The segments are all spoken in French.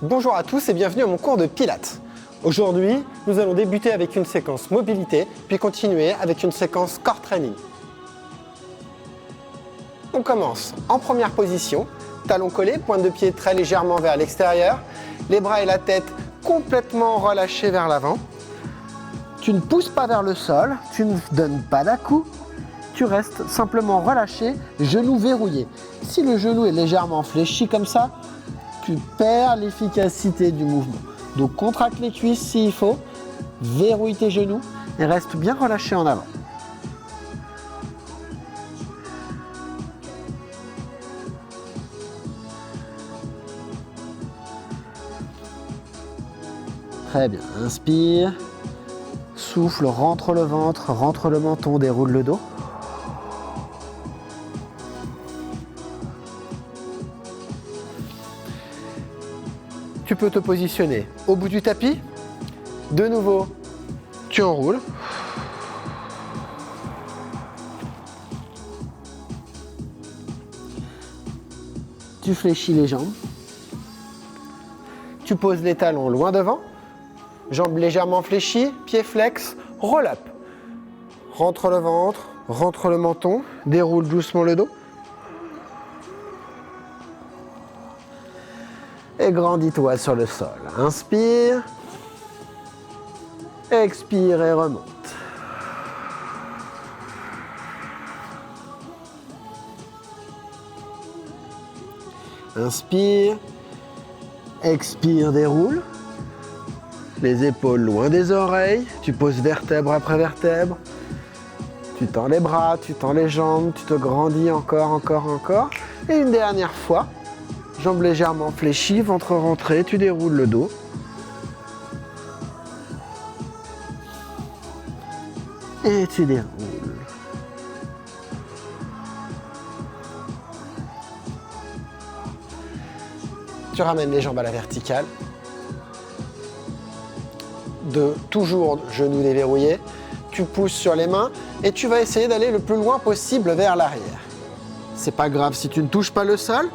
Bonjour à tous et bienvenue à mon cours de Pilates. Aujourd'hui, nous allons débuter avec une séquence mobilité, puis continuer avec une séquence core training. On commence en première position, talons collés, pointe de pied très légèrement vers l'extérieur, les bras et la tête complètement relâchés vers l'avant. Tu ne pousses pas vers le sol, tu ne donnes pas d'à-coups, tu restes simplement relâché, genou verrouillé. Si le genou est légèrement fléchi comme ça, tu perds l'efficacité du mouvement. Donc contracte les cuisses s'il faut, verrouille tes genoux et reste bien relâché en avant. Très bien, inspire, souffle, rentre le ventre, rentre le menton, déroule le dos. Tu peux te positionner au bout du tapis. De nouveau, tu enroules. Tu fléchis les jambes. Tu poses les talons loin devant. Jambes légèrement fléchies, pieds flex, roll up. Rentre le ventre, rentre le menton, déroule doucement le dos. Et grandis-toi sur le sol. Inspire. Expire et remonte. Inspire. Expire, déroule. Les épaules loin des oreilles. Tu poses vertèbre après vertèbre. Tu tends les bras, tu tends les jambes, tu te grandis encore. Et une dernière fois. Jambes légèrement fléchies, ventre rentré, tu déroules le dos. Et tu déroules. Tu ramènes les jambes à la verticale. Toujours genoux déverrouillés. Tu pousses sur les mains et tu vas essayer d'aller le plus loin possible vers l'arrière. C'est pas grave si tu ne touches pas le sol.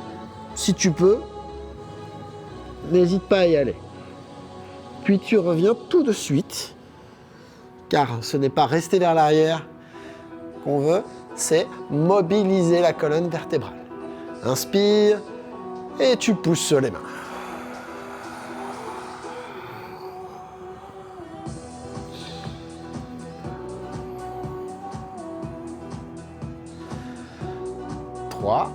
Si tu peux, n'hésite pas à y aller. Puis tu reviens tout de suite, car ce n'est pas rester vers l'arrière qu'on veut, c'est mobiliser la colonne vertébrale. Inspire et tu pousses sur les mains. Trois.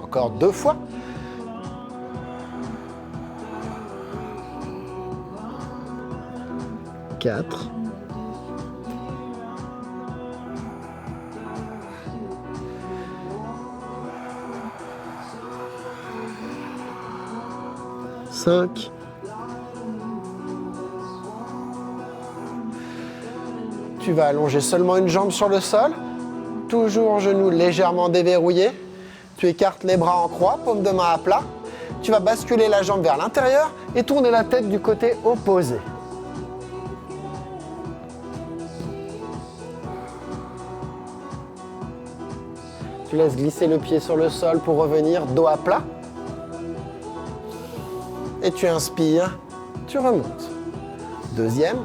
Encore 2 fois. 4. 5. Tu vas allonger seulement une jambe sur le sol, toujours genoux légèrement déverrouillés. Tu écartes les bras en croix, paume de main à plat. Tu vas basculer la jambe vers l'intérieur et tourner la tête du côté opposé. Tu laisses glisser le pied sur le sol pour revenir dos à plat. Et tu inspires, tu remontes. Deuxième.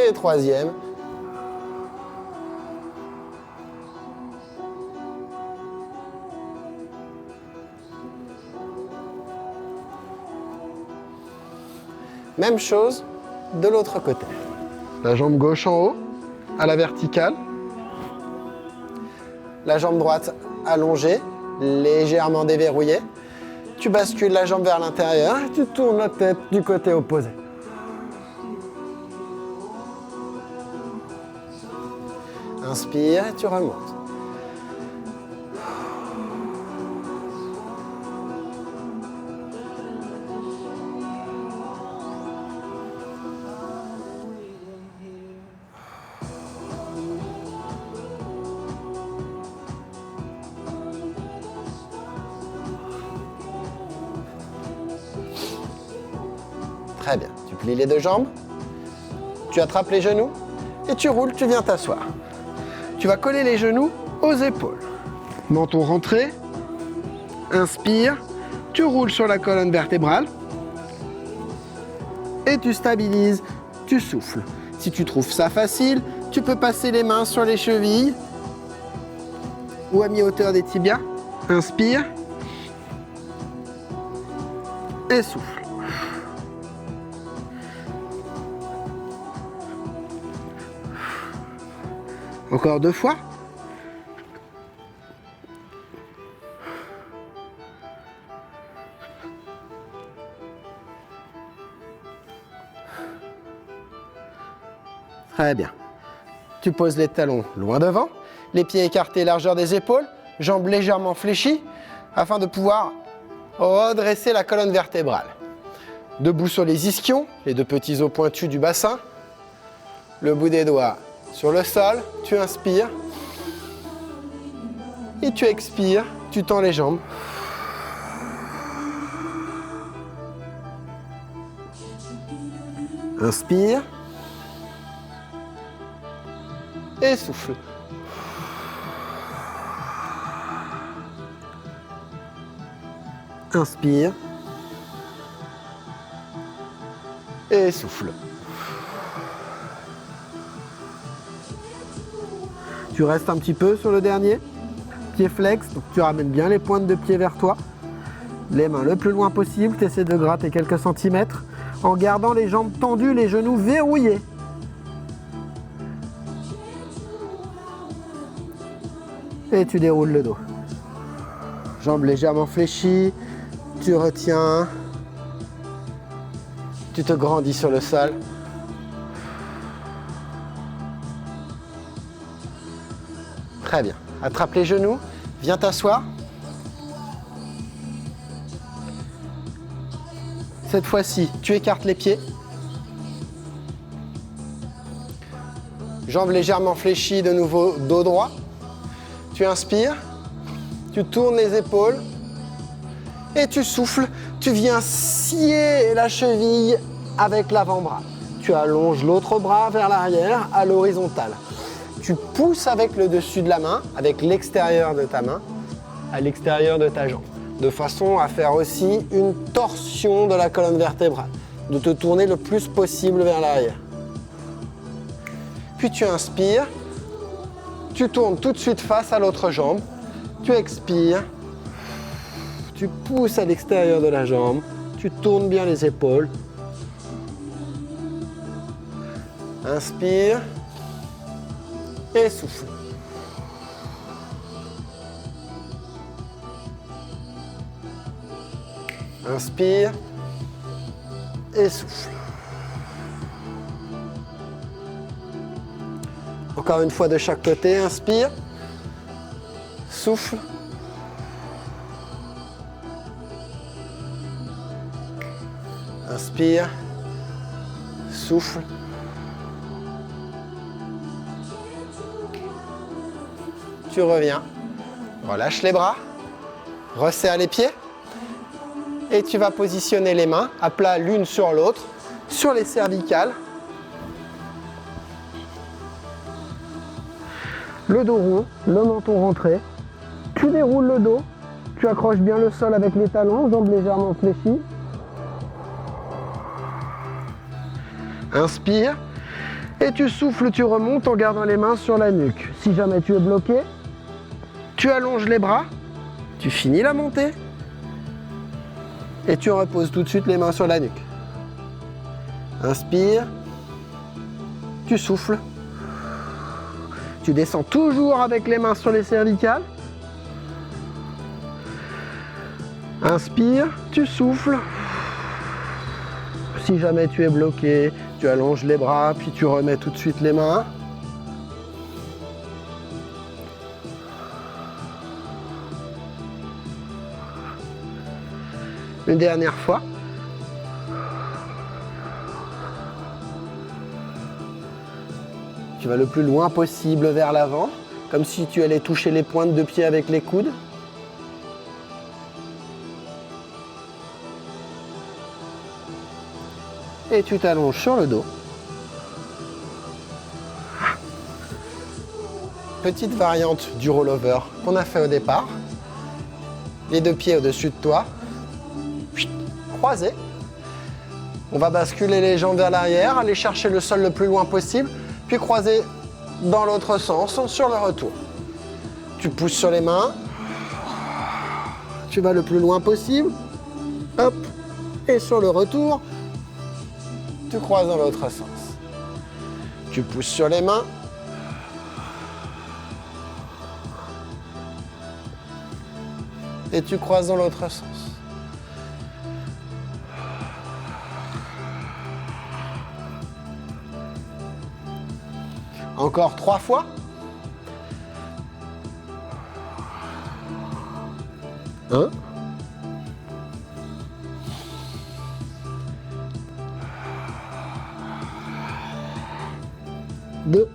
Et troisième. Même chose de l'autre côté. La jambe gauche en haut, à la verticale. La jambe droite allongée, légèrement déverrouillée. Tu bascules la jambe vers l'intérieur et tu tournes la tête du côté opposé. Inspire et tu remontes. Très bien. Tu plies les deux jambes, tu attrapes les genoux et tu roules, tu viens t'asseoir. Tu vas coller les genoux aux épaules. Menton rentré, inspire, tu roules sur la colonne vertébrale et tu stabilises, tu souffles. Si tu trouves ça facile, tu peux passer les mains sur les chevilles ou à mi-hauteur des tibias. Inspire et souffle. Encore 2 fois. Très bien. Tu poses les talons loin devant, les pieds écartés, largeur des épaules, jambes légèrement fléchies, afin de pouvoir redresser la colonne vertébrale. Debout sur les ischions, les 2 petits os pointus du bassin, le bout des doigts sur le sol, tu inspires et tu expires, tu tends les jambes. Inspire et souffle. Inspire et souffle. Tu restes un petit peu sur le dernier. Pied flex, donc tu ramènes bien les pointes de pied vers toi. Les mains le plus loin possible, tu essaies de gratter quelques centimètres en gardant les jambes tendues, les genoux verrouillés. Et tu déroules le dos. Jambes légèrement fléchies, tu retiens, tu te grandis sur le sol. Très bien. Attrape les genoux, viens t'asseoir. Cette fois-ci, tu écartes les pieds. Jambes légèrement fléchies, de nouveau dos droit. Tu inspires, tu tournes les épaules et tu souffles. Tu viens scier la cheville avec l'avant-bras. Tu allonges l'autre bras vers l'arrière à l'horizontale. Tu pousses avec le dessus de la main, avec l'extérieur de ta main, à l'extérieur de ta jambe, de façon à faire aussi une torsion de la colonne vertébrale, de te tourner le plus possible vers l'arrière. Puis tu inspires, tu tournes tout de suite face à l'autre jambe, tu expires, tu pousses à l'extérieur de la jambe, tu tournes bien les épaules. Inspire et souffle. Inspire et souffle. Encore une fois de chaque côté, inspire, souffle. Inspire, souffle. Tu reviens, relâche les bras, resserre les pieds et tu vas positionner les mains à plat l'une sur l'autre, sur les cervicales. Le dos rond, le menton rentré. Tu déroules le dos, tu accroches bien le sol avec les talons, jambes légèrement fléchies. Inspire et tu souffles, tu remontes en gardant les mains sur la nuque. Si jamais tu es bloqué, tu allonges les bras, tu finis la montée et tu reposes tout de suite les mains sur la nuque. Inspire, tu souffles, tu descends toujours avec les mains sur les cervicales. Inspire, tu souffles. Si jamais tu es bloqué, tu allonges les bras, puis tu remets tout de suite les mains. Une dernière fois. Tu vas le plus loin possible vers l'avant, comme si tu allais toucher les pointes de pied avec les coudes. et tu t'allonges sur le dos. Petite variante du rollover qu'on a fait au départ. Les deux pieds au-dessus de toi. Croisés. On va basculer les jambes vers l'arrière, aller chercher le sol le plus loin possible, puis croiser dans l'autre sens sur le retour. Tu pousses sur les mains. Tu vas le plus loin possible. Hop. Et sur le retour, tu croises dans l'autre sens. Tu pousses sur les mains. Et tu croises dans l'autre sens. Encore 3 fois. 1. 2.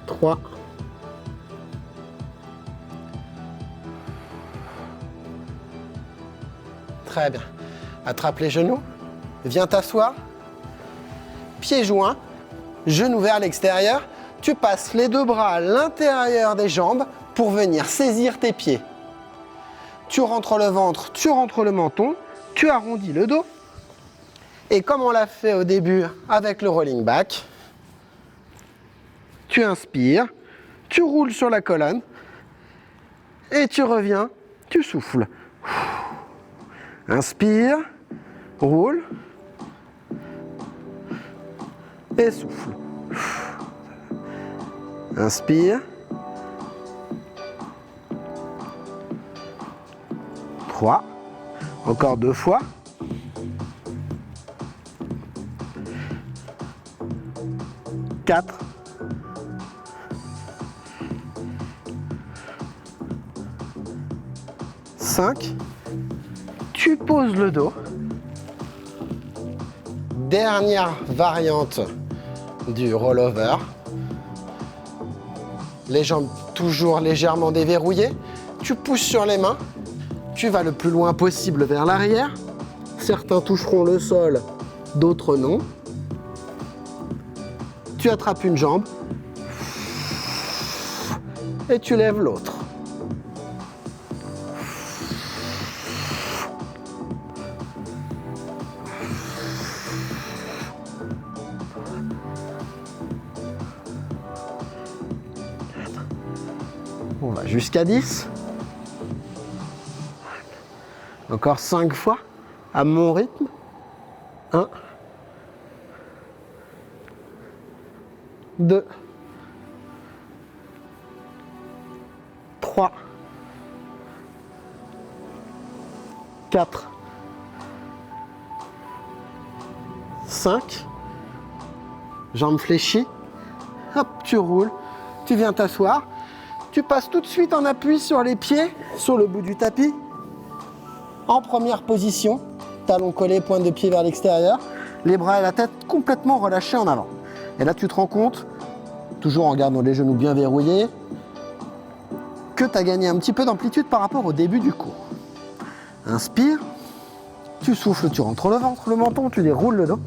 3. 'Très bien. Attrape les genoux. Viens t'asseoir. Pieds joints. Genoux vers l'extérieur. Tu passes les deux bras à l'intérieur des jambes pour venir saisir tes pieds. Tu rentres le ventre, tu rentres le menton, tu arrondis le dos. Et comme on l'a fait au début avec le rolling back, tu inspires, tu roules sur la colonne et tu reviens, tu souffles. Inspire, roule et souffle. Inspire. 3. Encore 2 fois. 4. 5. Tu poses le dos. Dernière variante du rollover. Les jambes toujours légèrement déverrouillées. Tu pousses sur les mains. Tu vas le plus loin possible vers l'arrière. Certains toucheront le sol, d'autres non. Tu attrapes une jambe et tu lèves l'autre. On va jusqu'à 10. Encore 5 fois, à mon rythme. 1, 2, 3, 4, 5. Jambes fléchies. Hop, tu roules. Tu viens t'asseoir. Tu passes tout de suite en appui sur les pieds, sur le bout du tapis. En première position, talons collés, pointe de pied vers l'extérieur, les bras et la tête complètement relâchés en avant. Et là, tu te rends compte, toujours en gardant les genoux bien verrouillés, que tu as gagné un petit peu d'amplitude par rapport au début du cours. Inspire, tu souffles, tu rentres le ventre, le menton, tu déroules le dos.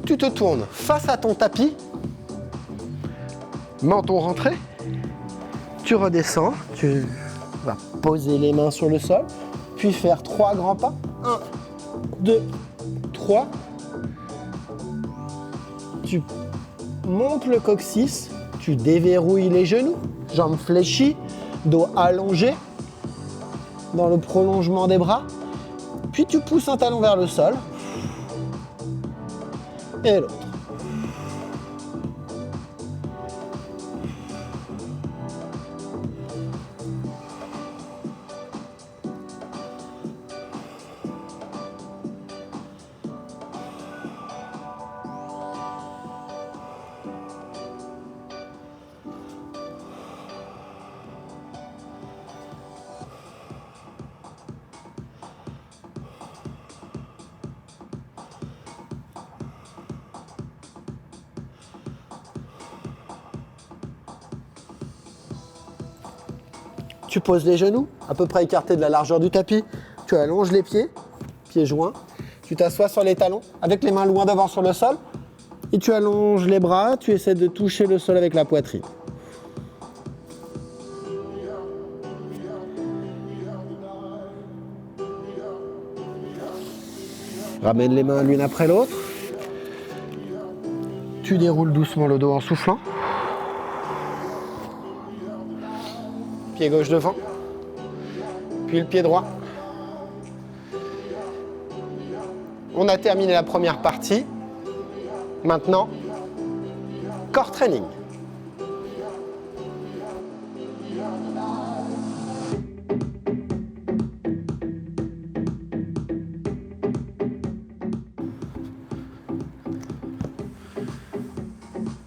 Tu te tournes face à ton tapis. Menton rentré, tu redescends, tu vas poser les mains sur le sol, puis faire 3 grands pas. 1, 2, 3. Tu montes le coccyx, tu déverrouilles les genoux, jambes fléchies, dos allongé dans le prolongement des bras. Puis tu pousses un talon vers le sol et l'autre. Tu poses les genoux, à peu près écartés de la largeur du tapis. Tu allonges les pieds, pieds joints. Tu t'assois sur les talons, avec les mains loin devant sur le sol. Et tu allonges les bras, tu essaies de toucher le sol avec la poitrine. Ramène les mains l'une après l'autre. Tu déroules doucement le dos en soufflant. Pied gauche devant. Puis le pied droit. On a terminé la première partie. Maintenant, core training.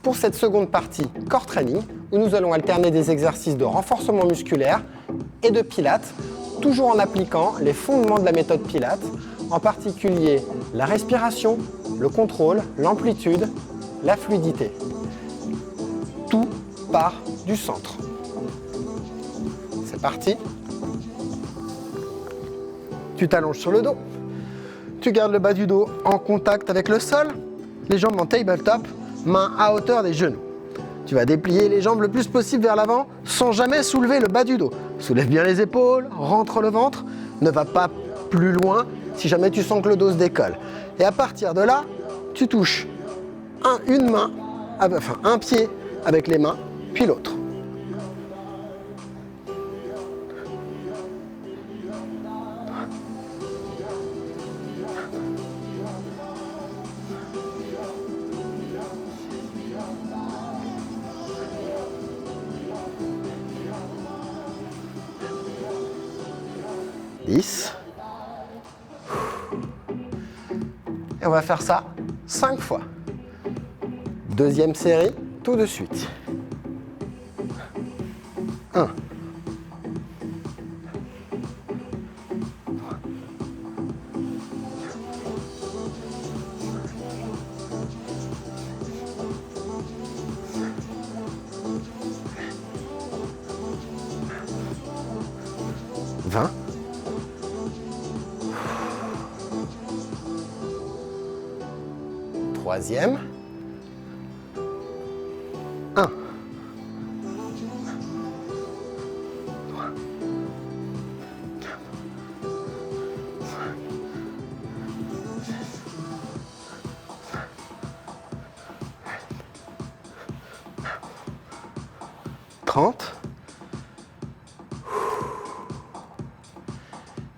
Pour cette seconde partie core training, où nous allons alterner des exercices de renforcement musculaire et de pilates, toujours en appliquant les fondements de la méthode Pilates, en particulier la respiration, le contrôle, l'amplitude, la fluidité. Tout part du centre. C'est parti. Tu t'allonges sur le dos. Tu gardes le bas du dos en contact avec le sol, les jambes en tabletop, mains à hauteur des genoux. Tu vas déplier les jambes le plus possible vers l'avant sans jamais soulever le bas du dos. Soulève bien les épaules, rentre le ventre, ne va pas plus loin si jamais tu sens que le dos se décolle. Et à partir de là, tu touches un pied avec les mains, puis l'autre. Et on va faire ça 5 fois. Deuxième série, tout de suite. 1. 20. 3e. 1. 30.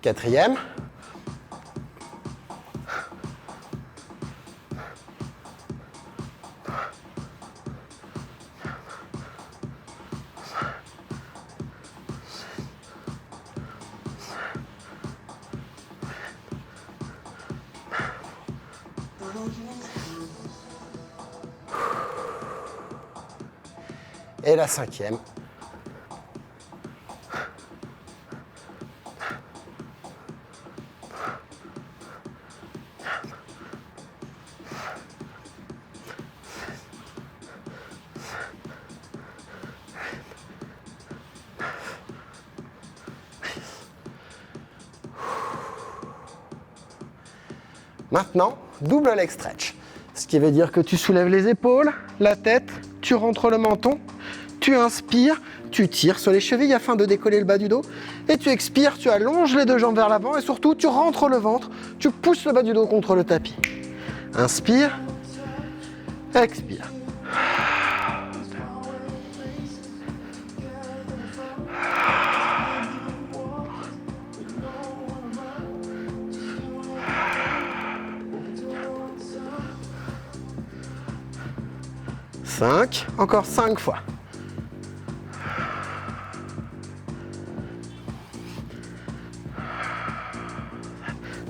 4e. 5e. Maintenant, double leg stretch. Ce qui veut dire que tu soulèves les épaules, la tête, tu rentres le menton, tu inspires, tu tires sur les chevilles afin de décoller le bas du dos. Et tu expires, tu allonges les deux jambes vers l'avant et surtout tu rentres le ventre, tu pousses le bas du dos contre le tapis. Inspire, expire. Encore 5 fois.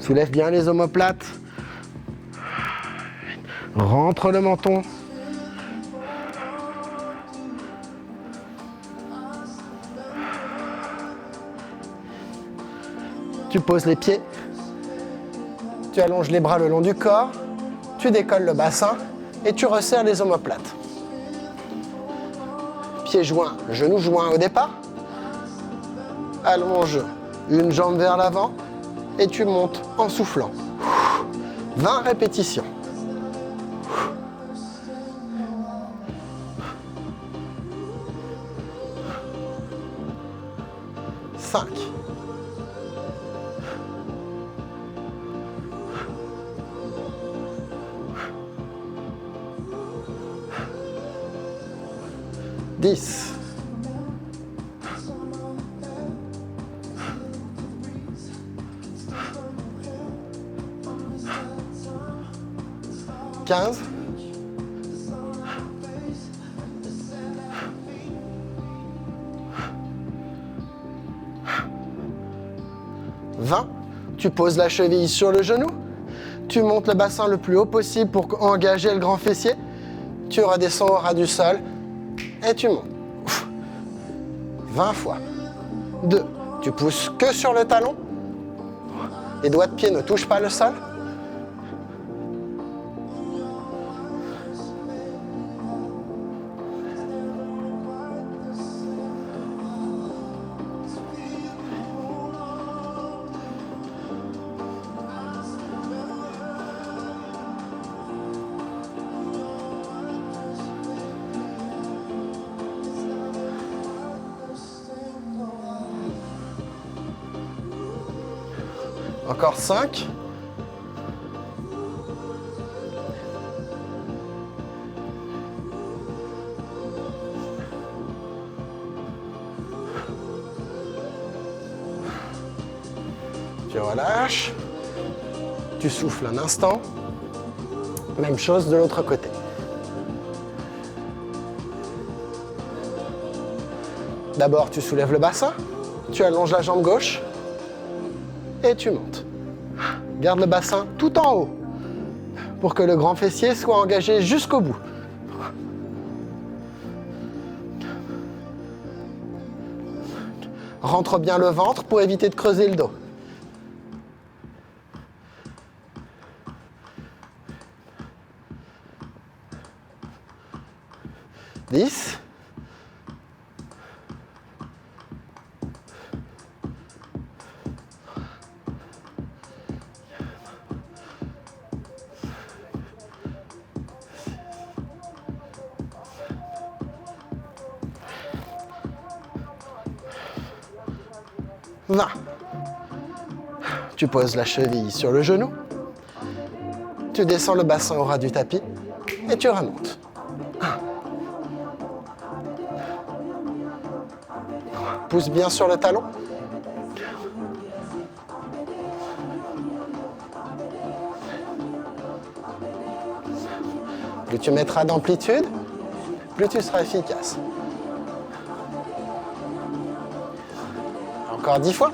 Soulève bien les omoplates. Rentre le menton. Tu poses les pieds. Tu allonges les bras le long du corps. Tu décolles le bassin et tu resserres les omoplates. Pieds joints, genoux joints au départ. allonge une jambe vers l'avant et tu montes en soufflant. 20 répétitions. 5. 10. 15. 20. Tu poses la cheville sur le genou. Tu montes le bassin le plus haut possible pour engager le grand fessier. Tu redescends au ras du sol et tu montes. 20 fois. 2. Tu pousses que sur le talon. Les doigts de pied ne touchent pas le sol. Encore 5. Tu relâches. Tu souffles un instant. Même chose de l'autre côté. D'abord, tu soulèves le bassin. Tu allonges la jambe gauche. Et tu montes. Garde le bassin tout en haut pour que le grand fessier soit engagé jusqu'au bout. Rentre bien le ventre pour éviter de creuser le dos. « 10. 20. Tu poses la cheville sur le genou. Tu descends le bassin au ras du tapis et tu remontes. 1. Pousse bien sur le talon. Plus tu mettras d'amplitude, plus tu seras efficace. Encore 10 fois.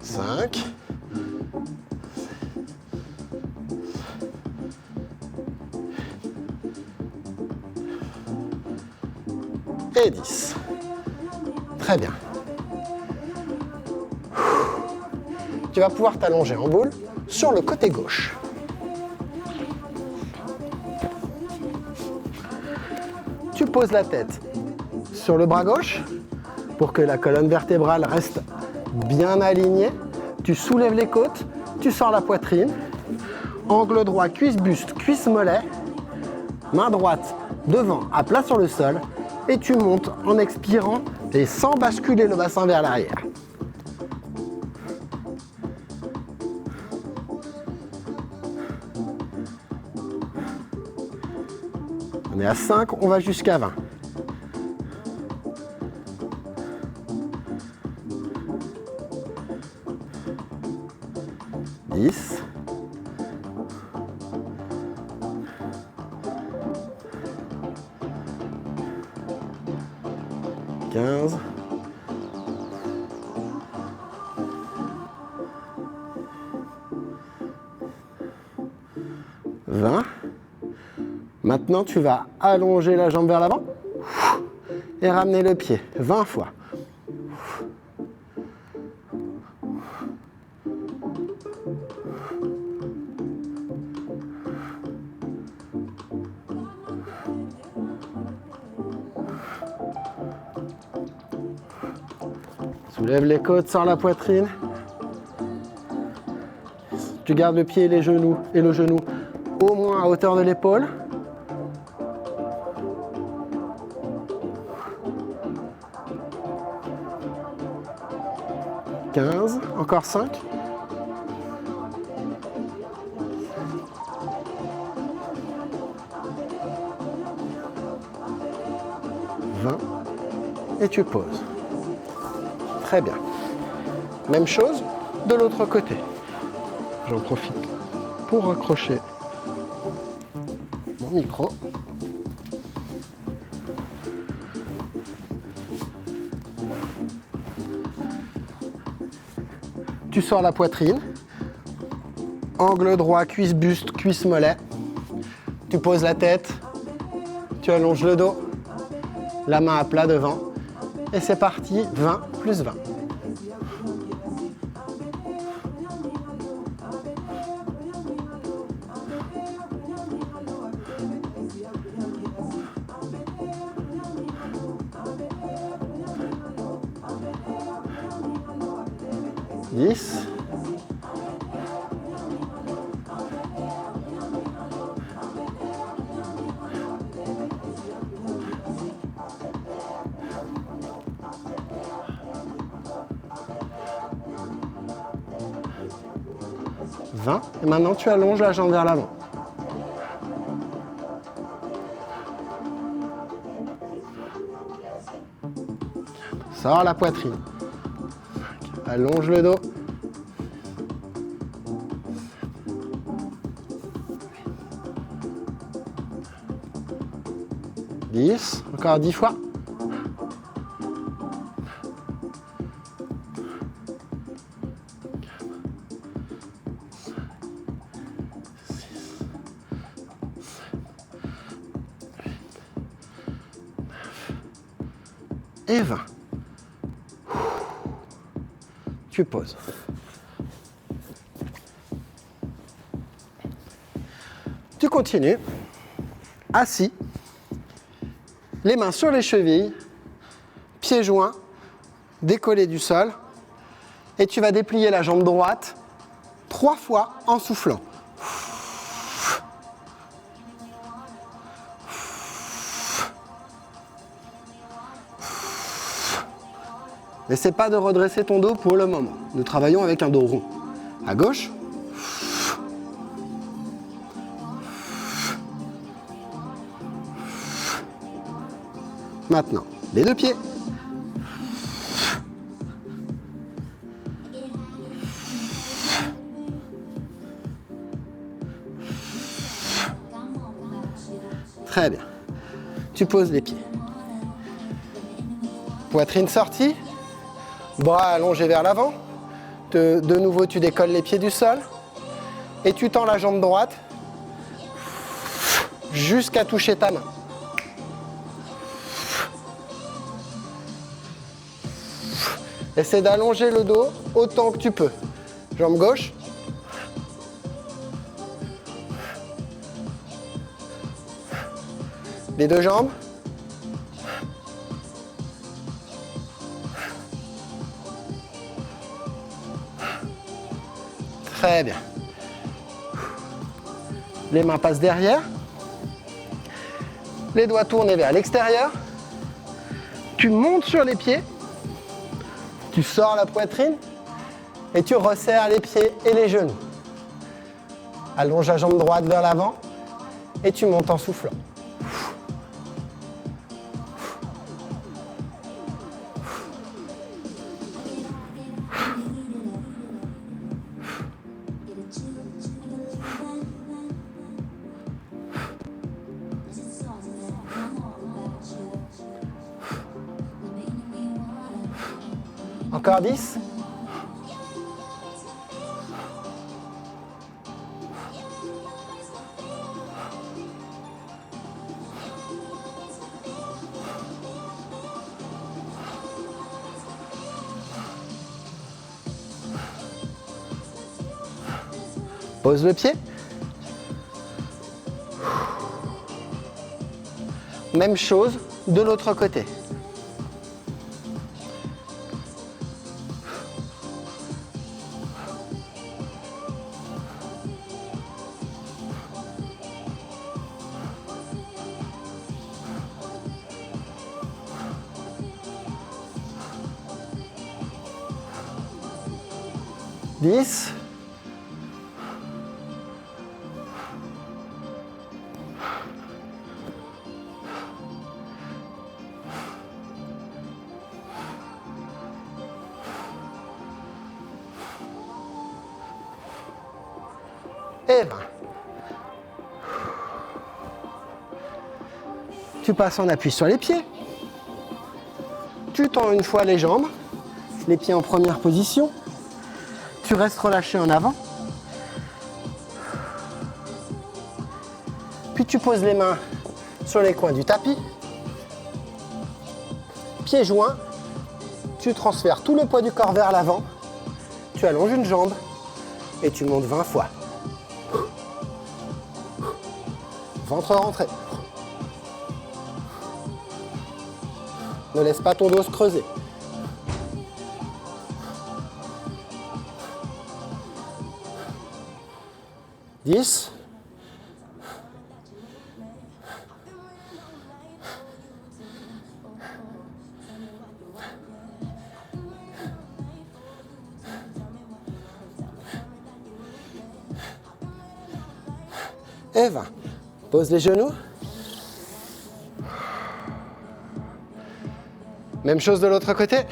5. 10. Très bien. Tu vas pouvoir t'allonger en boule sur le côté gauche. Tu poses la tête sur le bras gauche pour que la colonne vertébrale reste bien alignée. Tu soulèves les côtes, tu sors la poitrine. Angle droit, cuisse buste, cuisse mollet. Main droite devant, à plat sur le sol. Et tu montes en expirant et sans basculer le bassin vers l'arrière. On est à 5, on va jusqu'à 20. « 10. 15. 20. Maintenant, tu vas allonger la jambe vers l'avant et ramener le pied 20 fois. Soulève les côtes, sors la poitrine. Tu gardes le pied et les genoux et le genou au moins à hauteur de l'épaule. « 15, encore 5. 20 et tu poses. Très bien. Même chose de l'autre côté. J'en profite pour accrocher mon micro. Tu sors la poitrine, angle droit, cuisse buste, cuisse mollet. Tu poses la tête, tu allonges le dos, la main à plat devant. Et c'est parti, 20 plus 20. Et maintenant, tu allonges la jambe vers l'avant. Sors la poitrine. Allonge le dos. 10, encore 10 fois. Et 20. Tu poses. Tu continues, assis, les mains sur les chevilles, pieds joints, décollés du sol, et tu vas déplier la jambe droite 3 fois en soufflant. N'essaie pas de redresser ton dos pour le moment. Nous travaillons avec un dos rond. À gauche. Maintenant, les deux pieds. Très bien. Tu poses les pieds. Poitrine sortie. Bras allongés vers l'avant. De nouveau, tu décolles les pieds du sol. Et tu tends la jambe droite jusqu'à toucher ta main. Essaie d'allonger le dos autant que tu peux. Jambe gauche. Les deux jambes. Très bien. Les mains passent derrière. Les doigts tournés vers l'extérieur. Tu montes sur les pieds. Tu sors la poitrine et tu resserres les pieds et les genoux. Allonge la jambe droite vers l'avant et tu montes en soufflant. Encore 10. Pose le pied. Même chose de l'autre côté. 10. Et 20. Tu passes en appui sur les pieds. Tu tends une fois les jambes, les pieds en première position. Tu restes relâché en avant. Puis tu poses les mains sur les coins du tapis. Pieds joints. Tu transfères tout le poids du corps vers l'avant. Tu allonges une jambe et tu montes 20 fois. Ventre rentré. Ne laisse pas ton dos se creuser. « 10. » et 20. Pose les genoux. Même chose de l'autre côté.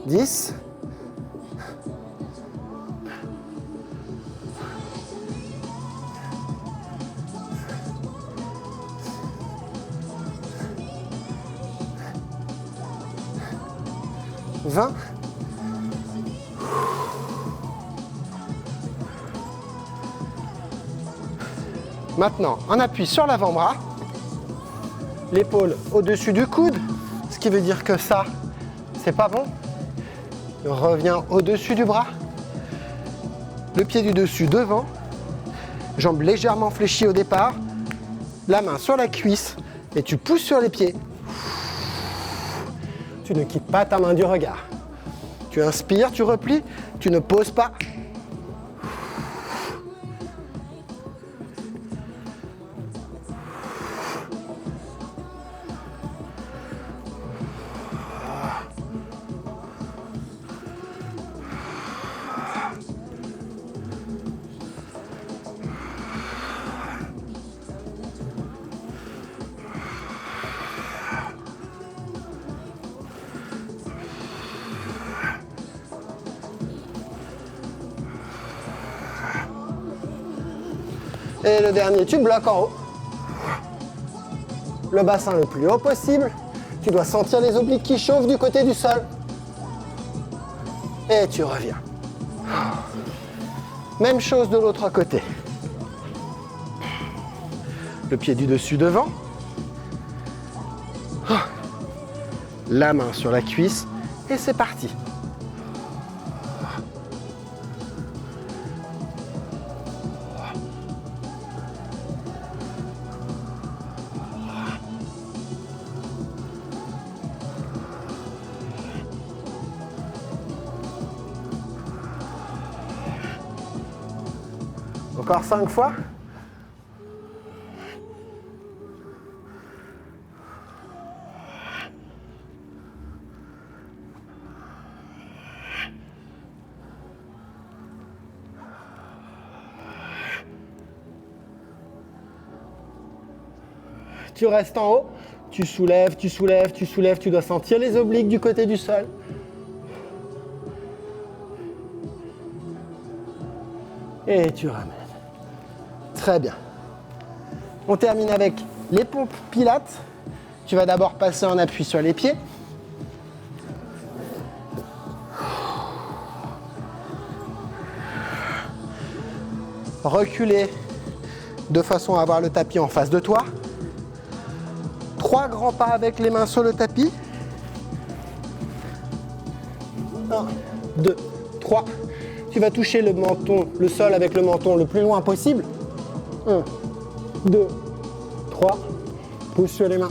« 10. » 20. Maintenant, on appuie sur l'avant-bras, l'épaule au-dessus du coude, ce qui veut dire que ça, c'est pas bon. On revient au-dessus du bras, le pied du dessus devant, jambes légèrement fléchies au départ, la main sur la cuisse et tu pousses sur les pieds. Tu ne quittes pas ta main du regard. Tu inspires, tu replies, tu ne poses pas. Et le dernier, tu bloques en haut. Le bassin le plus haut possible. Tu dois sentir les obliques qui chauffent du côté du sol. Et tu reviens. Même chose de l'autre côté. Le pied du dessus devant. La main sur la cuisse. Et c'est parti. Encore 5 fois. Tu restes en haut, tu soulèves, tu soulèves, tu soulèves, tu dois sentir les obliques du côté du sol. Et tu ramènes. Très bien. On termine avec les pompes pilates. Tu vas d'abord passer en appui sur les pieds. Reculer de façon à avoir le tapis en face de toi. 3 grands pas avec les mains sur le tapis. 1, 2, 3. Tu vas toucher le menton, le sol avec le menton le plus loin possible. 1, 2, 3. Pousse sur les mains.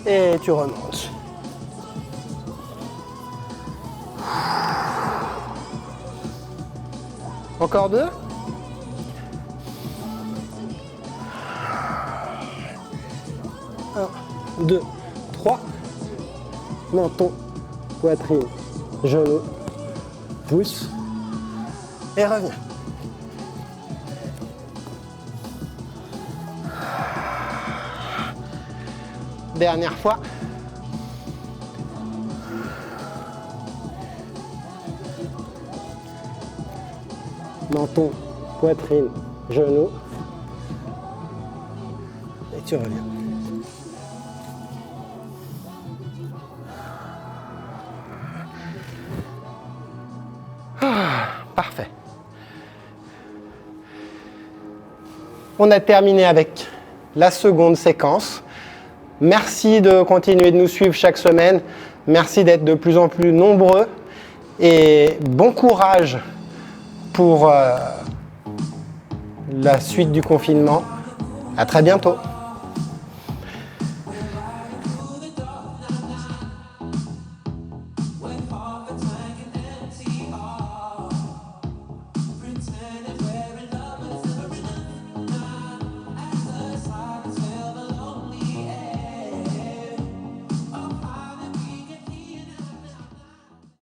Et tu remontes. Encore 2. Un, 2, 3. Menton, poitrine, genou, pouce. Et reviens. Dernière fois. Menton, poitrine, genou. Et tu reviens. Parfait. On a terminé avec la seconde séquence. Merci de continuer de nous suivre chaque semaine. Merci d'être de plus en plus nombreux. Et bon courage pour la suite du confinement. À très bientôt.